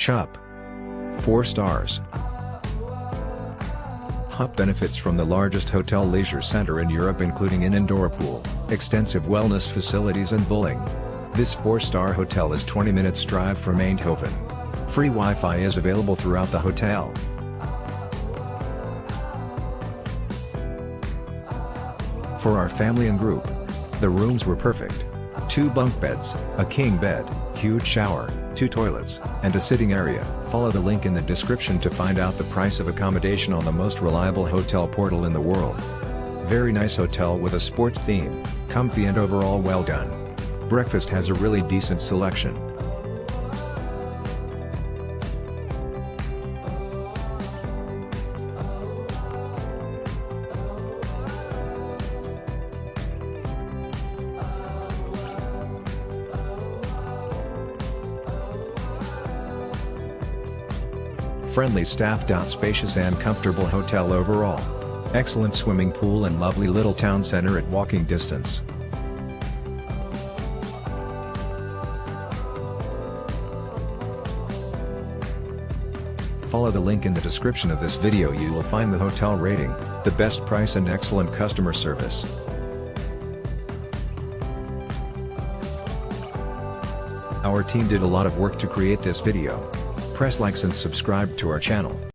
HUP 4 stars. HUP benefits from the largest hotel leisure center in Europe, including an indoor pool, extensive wellness facilities and bowling. This 4-star hotel is 20 minutes drive from Eindhoven. Free Wi-Fi is available throughout the hotel. For our family and group, the rooms were perfect. 2 bunk beds, a king bed, huge shower, 2 toilets, and a sitting area. Follow the link in the description to find out the price of accommodation on the most reliable hotel portal in the world. Very nice hotel with a sports theme, comfy and overall well done. Breakfast has a really decent selection. Friendly staff. Spacious and comfortable hotel overall. Excellent swimming pool and lovely little town center at walking distance. Follow the link in the description of this video. You will find the hotel rating, the best price and excellent customer service. Our team did a lot of work to create this video. Press likes and subscribe to our channel.